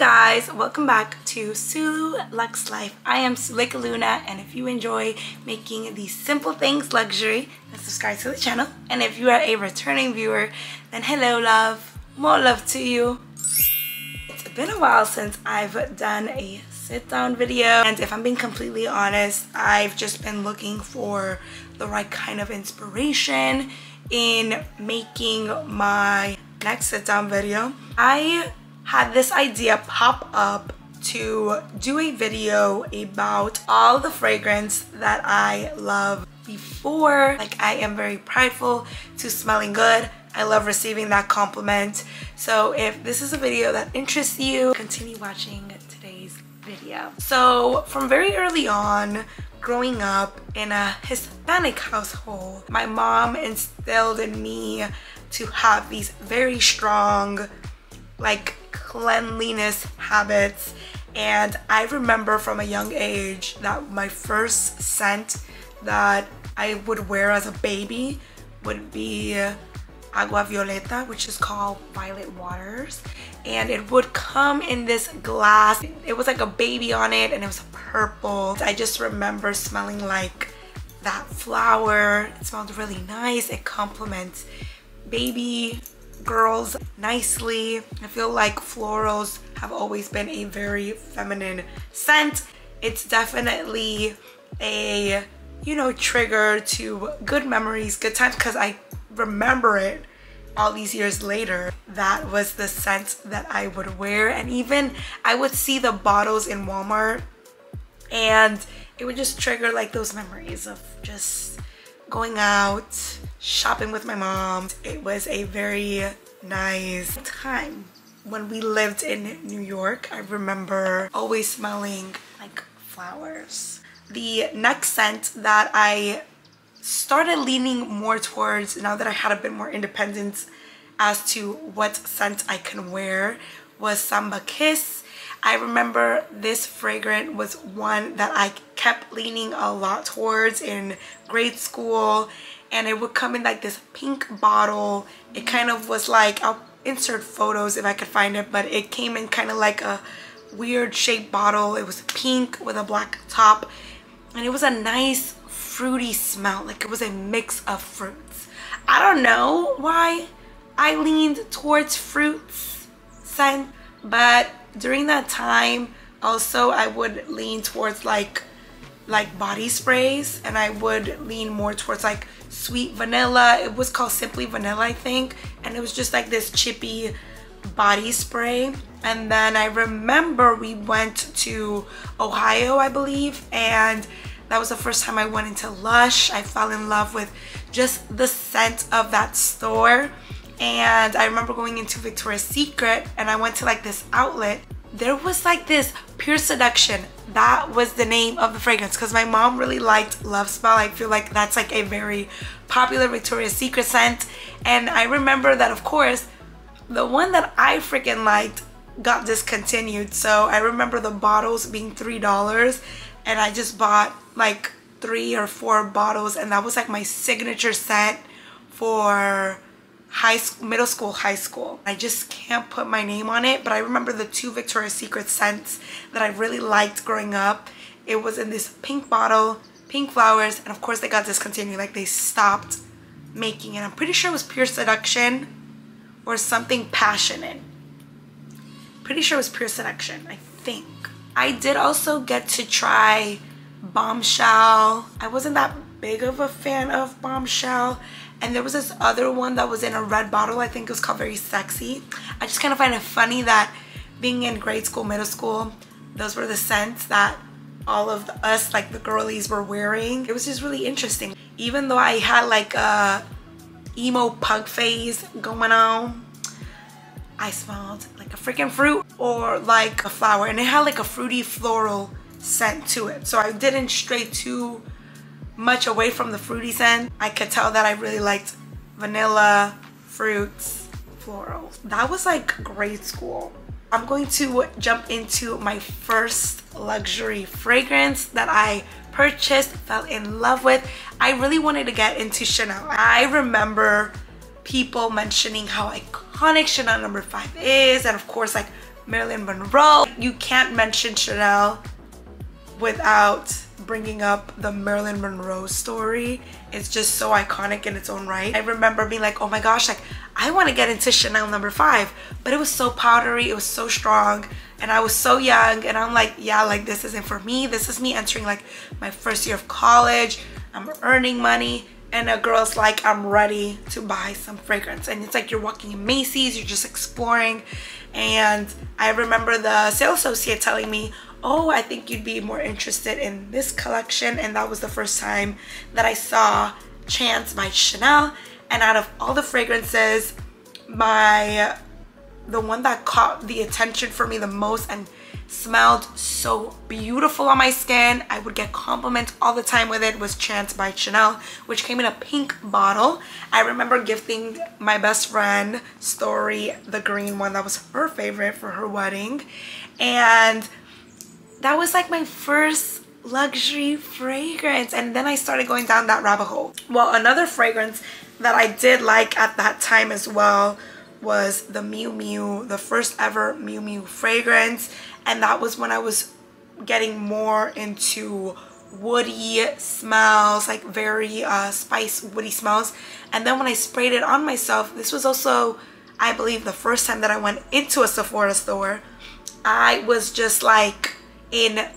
guys, welcome back to Sulu Luxe Life. I am Sulu Luna, and if you enjoy making these simple things luxury, then subscribe to the channel. And if you are a returning viewer, then hello love, more love to you. It's been a while since I've done a sit-down video, and if I'm being completely honest, I've just been looking for the right kind of inspiration in making my next sit-down video. I had this idea pop up to do a video about all the fragrance that I love before. Like, I am very prideful to smelling good. I love receiving that compliment. So if this is a video that interests you, continue watching today's video. So from very early on, growing up in a Hispanic household, my mom instilled in me to have these very strong, like, cleanliness habits. And I remember from a young age that my first scent that I would wear as a baby would be agua violeta, which is called violet waters, and it would come in this glass. It was like a baby on it, and it was purple. I just remember smelling like that flower. It smelled really nice. It complements baby girls nicely. I feel like florals have always been a very feminine scent. It's definitely a, you know, trigger to good memories, good times, because I remember it all these years later. That was the scent that I would wear, and even I would see the bottles in Walmart, and it would just trigger like those memories of just going out shopping with my mom. It was a very nice time when we lived in New York. I remember always smelling like flowers. The next scent that I started leaning more towards now that I had a bit more independence as to what scent I can wear was Samba Kiss. I remember this fragrance was one that I kept leaning a lot towards in grade school, and it would come in like this pink bottle. It kind of was like, I'll insert photos if I could find it, but it came in kind of like a weird shaped bottle. It was pink with a black top, and it was a nice fruity smell. Like, it was a mix of fruits. I don't know why I leaned towards fruits scent, but during that time also I would lean towards like body sprays, and I would lean more towards like sweet vanilla. It was called Simply Vanilla, I think, and it was just like this chippy body spray. And then I remember we went to Ohio, I believe, and that was the first time I went into Lush. I fell in love with just the scent of that store. And I remember going into Victoria's Secret, and I went to like this outlet. There was like this Pure Seduction. That was the name of the fragrance, because my mom really liked Love Spell. I feel like that's like a very popular Victoria's Secret scent. And I remember that, of course, the one that I freaking liked got discontinued. So I remember the bottles being $3, and I just bought like 3 or 4 bottles, and that was like my signature scent for high school, middle school, high school. I just can't put my name on it, but I remember the 2 Victoria's Secret scents that I really liked growing up. It was in this pink bottle, pink flowers, and of course they got discontinued. Like, they stopped making it. I'm pretty sure it was Pure Seduction or something passionate. Pretty sure it was Pure Seduction, I think. I did also get to try Bombshell. I wasn't that big of a fan of Bombshell. And there was this other one that was in a red bottle. I think it was called Very Sexy. I just kind of find it funny that being in grade school, middle school, those were the scents that all of us, like the girlies, were wearing. It was just really interesting. Even though I had like a emo pug phase going on, I smelled like a freaking fruit or like a flower, and it had like a fruity floral scent to it. So I didn't stray too much away from the fruity scent. I could tell that I really liked vanilla, fruits, florals. That was like grade school. I'm going to jump into my first luxury fragrance that I purchased, fell in love with. I really wanted to get into Chanel. I remember people mentioning how iconic Chanel No. 5 is, and of course like Marilyn Monroe. You can't mention Chanel without bringing up the Marilyn Monroe story. It's just so iconic in its own right. I remember being like, oh my gosh, like I want to get into Chanel No. 5, but it was so powdery, it was so strong, and I was so young, and I'm like, yeah, like this isn't for me. This is me entering like my first year of college. I'm earning money, and a girl's like, I'm ready to buy some fragrance. And it's like you're walking in Macy's, you're just exploring. And I remember the sales associate telling me, oh, I think you'd be more interested in this collection. And that was the first time that I saw Chance by Chanel. And out of all the fragrances, the one that caught the attention for me the most and smelled so beautiful on my skin, I would get compliments all the time with it, was Chance by Chanel, which came in a pink bottle. I remember gifting my best friend Story the green one. That was her favorite for her wedding, and that was like my first luxury fragrance. And then I started going down that rabbit hole. Well, another fragrance that I did like at that time as well was the Miu Miu, the first ever Miu Miu fragrance. And that was when I was getting more into woody smells, like very spice woody smells. And then when I sprayed it on myself, this was also, I believe, the first time that I went into a Sephora store. I was just like in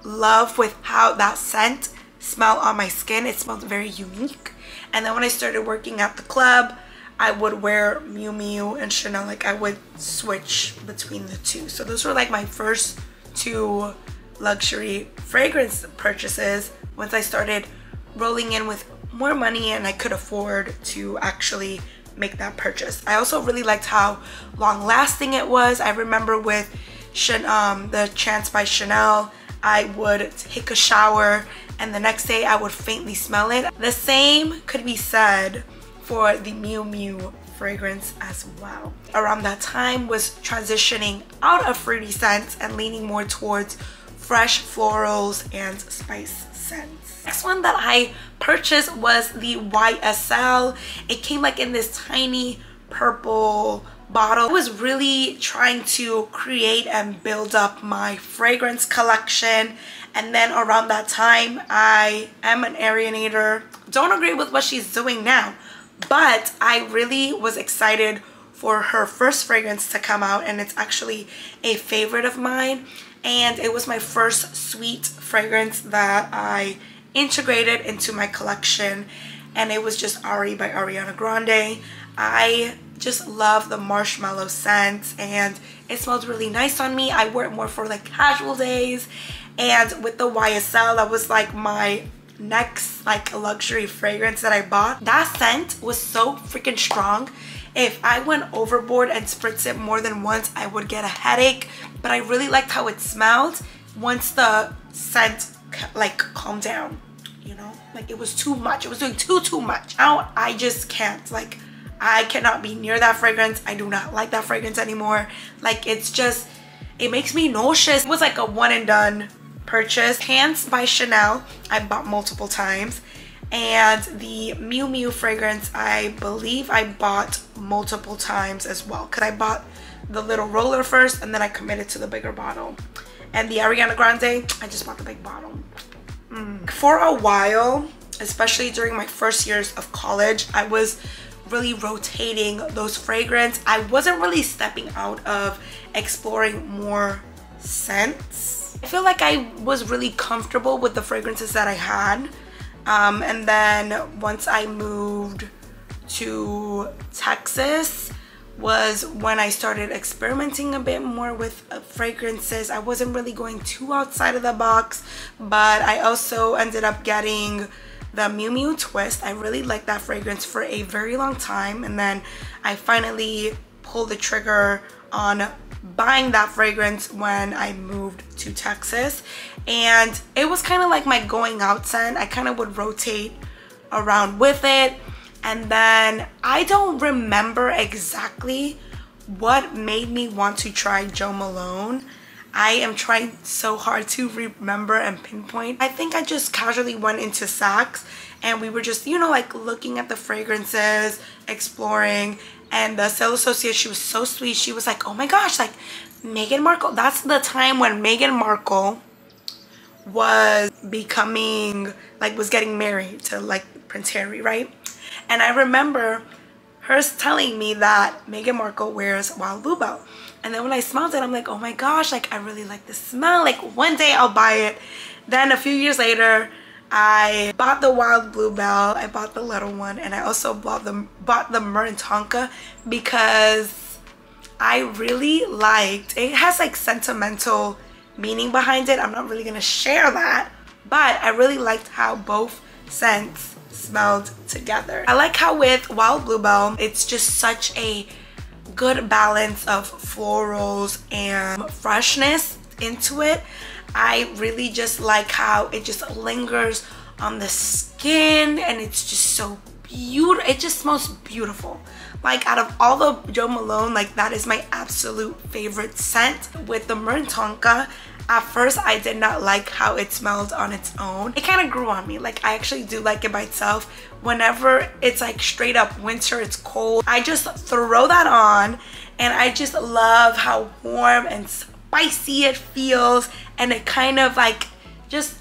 love with how that scent smelled on my skin. It smelled very unique. And then when I started working at the club, I would wear Miu Miu and Chanel. Like I would switch between the two. So those were like my first two luxury fragrance purchases once I started rolling in with more money and I could afford to actually make that purchase. I also really liked how long lasting it was. I remember with the Chance by Chanel, I would take a shower and the next day I would faintly smell it. The same could be said for the Miu Miu fragrance as well. Around that time was transitioning out of fruity scents and leaning more towards fresh florals and spice scents. Next one that I purchased was the YSL. It came like in this tiny purple bottle. I was really trying to create and build up my fragrance collection. And then around that time, I am an Arianator. Don't agree with what she's doing now, but I really was excited for her first fragrance to come out, and it's actually a favorite of mine. And it was my first sweet fragrance that I integrated into my collection, and it was just Ari by Ariana Grande. I just love the marshmallow scent, and it smelled really nice on me. I wear it more for like casual days. And with the YSL, that was like my next like luxury fragrance that I bought. That scent was so freaking strong. If I went overboard and spritzed it more than once, I would get a headache. But I really liked how it smelled once the scent like calmed down, you know? Like it was too much. It was doing too much. Now I just can't. Like I cannot be near that fragrance. I do not like that fragrance anymore. Like it's just, it makes me nauseous. It was like a one and done purchase. Chance by Chanel, I bought multiple times. And the Miu Miu fragrance, I believe I bought multiple times as well. Because I bought the little roller first and then I committed to the bigger bottle. And the Ariana Grande, I just bought the big bottle. For a while, especially during my first years of college, I was really rotating those fragrances. I wasn't really stepping out of exploring more scents. I feel like I was really comfortable with the fragrances that I had. And then once I moved to Texas was when I started experimenting a bit more with fragrances. I wasn't really going too outside of the box, but I also ended up getting the Miu Miu Twist. I really liked that fragrance for a very long time, and then I finally pulled the trigger on buying that fragrance when I moved to Texas. And it was kind of like my going out scent. I kind of would rotate around with it. And then I don't remember exactly what made me want to try Jo Malone. I am trying so hard to remember and pinpoint. I think I just casually went into Saks and we were just, you know, like looking at the fragrances, exploring. And the sales associate, she was so sweet. She was like, oh my gosh, like Meghan Markle. That's the time when Meghan Markle was becoming, like, was getting married to, like, Prince Harry, right? And I remember her telling me that Meghan Markle wears Wild Bluebell. And then when I smelled it, I'm like, oh my gosh, like, I really like the smell. Like, one day I'll buy it. Then a few years later, I bought the Wild Bluebell. I bought the little one, and I also bought the Mynk Tonka because I really liked it. Has like sentimental meaning behind it. I'm not really gonna share that, but I really liked how both scents smelled together. I like how with Wild Bluebell, it's just such a good balance of florals and freshness into it. I really just like how it just lingers on the skin, and it's just so beautiful. It just smells beautiful. Like, out of all the Jo Malone, like, that is my absolute favorite scent. With the Mynk Tonka, at first I did not like how it smelled on its own. It kind of grew on me. Like, I actually do like it by itself. Whenever it's like straight up winter, it's cold, I just throw that on, and I just love how warm and spicy it feels, and it kind of like just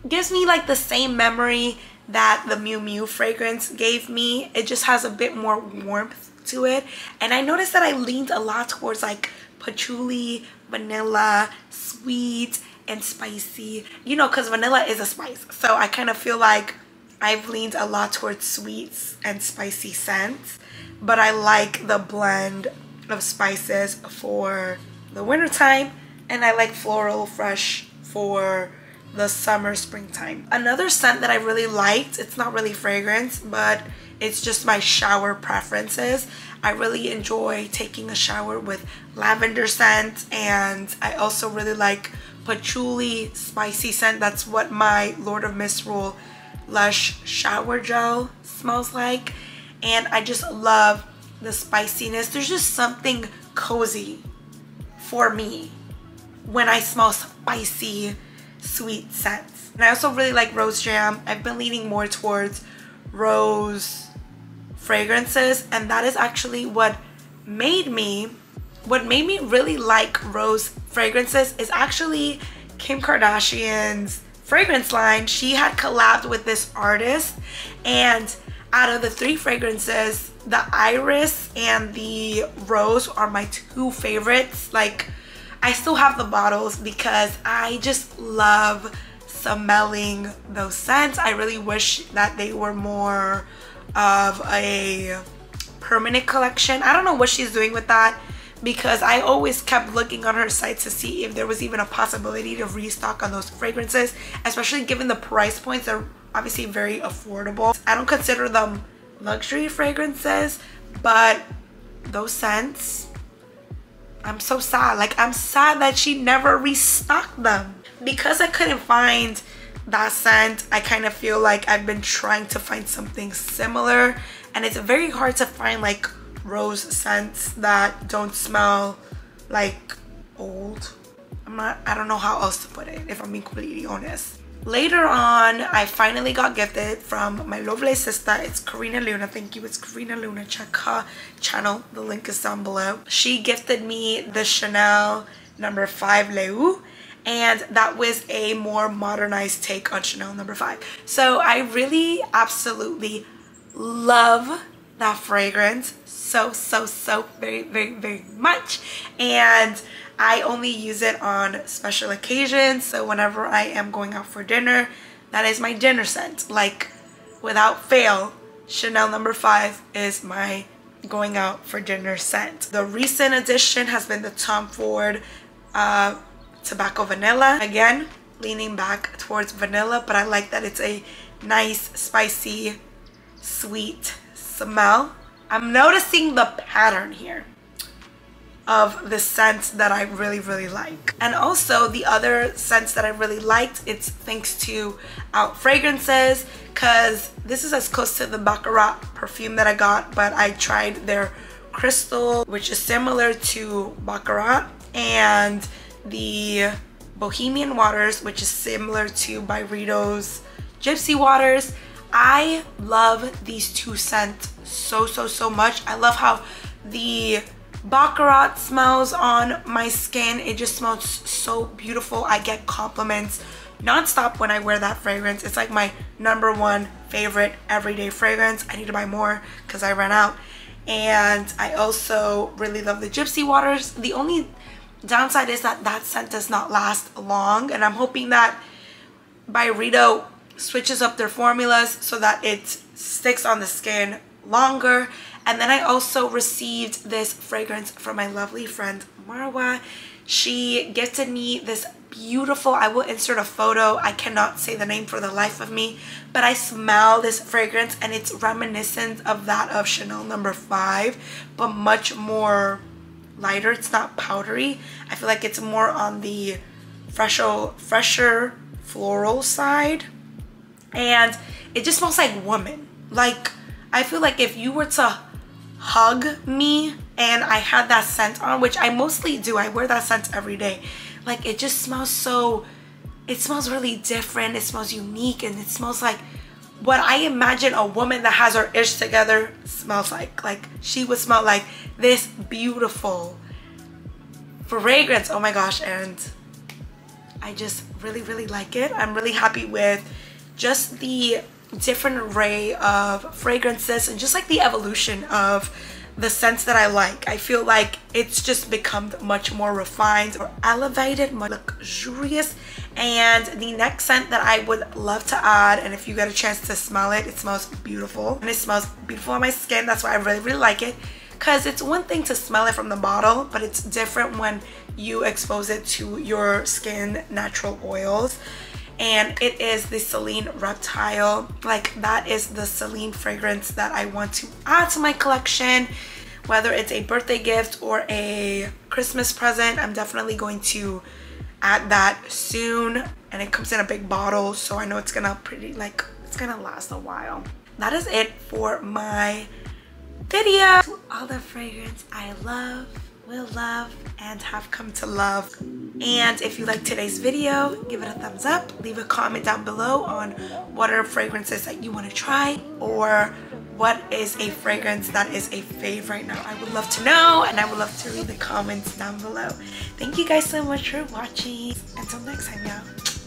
gives me like the same memory that the Miu Miu fragrance gave me. It just has a bit more warmth to it, and I noticed that I leaned a lot towards like patchouli, vanilla, sweet, and spicy, you know, because vanilla is a spice. So I kind of feel like I've leaned a lot towards sweets and spicy scents, but I like the blend of spices for the winter time, and I like floral fresh for the summer, springtime. Another scent that I really liked, it's not really fragrance, but it's just my shower preferences. I really enjoy taking a shower with lavender scent, and I also really like patchouli spicy scent. That's what my Lord of Misrule Lush shower gel smells like, and I just love the spiciness. There's just something cozy for me when I smell spicy sweet scents. And I also really like rose jam. I've been leaning more towards rose fragrances, and that is actually what made me really like rose fragrances. Is actually Kim Kardashian's fragrance line. She had collabed with this artist, and out of the 3 fragrances, the iris and the rose are my 2 favorites. Like, I still have the bottles because I just love smelling those scents. I really wish that they were more of a permanent collection. I don't know what she's doing with that, because I always kept looking on her site to see if there was even a possibility to restock on those fragrances, especially given the price points. They're obviously very affordable. I don't consider them luxury fragrances, but those scents, I'm so sad. Like, I'm sad that she never restocked them. Because I couldn't find that scent, I kind of feel like I've been trying to find something similar, and it's very hard to find like rose scents that don't smell like old. I don't know how else to put it, if I'm being completely honest. Later on, I finally got gifted from my lovely sister. It's Karina Luna. Thank you. It's Karina Luna. Check her channel. The link is down below. She gifted me the Chanel No. 5 Leu, and that was a more modernized take on Chanel No. 5. So I really absolutely love that fragrance so very much, and I only use it on special occasions. So whenever I am going out for dinner, that is my dinner scent. Like, without fail, Chanel No. 5 is my going out for dinner scent. The recent addition has been the Tom Ford Tobacco Vanilla. Again, leaning back towards vanilla, but I like that it's a nice, spicy, sweet smell. I'm noticing the pattern here of the scents that I really like. And also the other scents that I really liked, it's thanks to Out Fragrances, because this is as close to the Baccarat perfume that I got, but I tried their Crystal, which is similar to Baccarat, and the Bohemian Waters, which is similar to Byredo's Gypsy Waters. I love these 2 scents so much. I love how the Baccarat smells on my skin. It just smells so beautiful. I get compliments non-stop when I wear that fragrance. It's like my #1 favorite everyday fragrance. I need to buy more because I ran out. And I also really love the Gypsy Waters. The only downside is that that scent does not last long, and I'm hoping that Byredo switches up their formulas so that it sticks on the skin longer. And then I also received this fragrance from my lovely friend Marwa. She gifted me this beautiful, I will insert a photo, I cannot say the name for the life of me, but I smell this fragrance and it's reminiscent of that of Chanel No. 5, but much more lighter. It's not powdery. I feel like it's more on the fresher floral side, and it just smells like woman. Like, I feel like if you were to hug me and I had that scent on, which I mostly do, I wear that scent every day, like it just smells so, it smells really different, it smells unique, and it smells like what I imagine a woman that has her ish together smells like. Like she would smell like this beautiful fragrance. Oh my gosh, and I just really like it. I'm really happy with just the different array of fragrances and just like the evolution of the scents that I like. I feel like it's just become much more refined or elevated, more luxurious. And the next scent that I would love to add, and if you get a chance to smell it, it smells beautiful, and it smells beautiful on my skin. That's why I really like it, because it's one thing to smell it from the bottle, but it's different when you expose it to your skin natural oils. And it is the Celine Reptile. Like, that is the Celine fragrance that I want to add to my collection, whether it's a birthday gift or a Christmas present. I'm definitely going to add that soon, and it comes in a big bottle, so I know it's gonna it's gonna last a while. That is it for my video. All the fragrance I love, will love, and have come to love. And if you like today's video, give it a thumbs up, leave a comment down below on what are fragrances that you want to try, or what is a fragrance that is a fave right now. I would love to know, and I would love to read the comments down below. Thank you guys so much for watching. Until next time, y'all.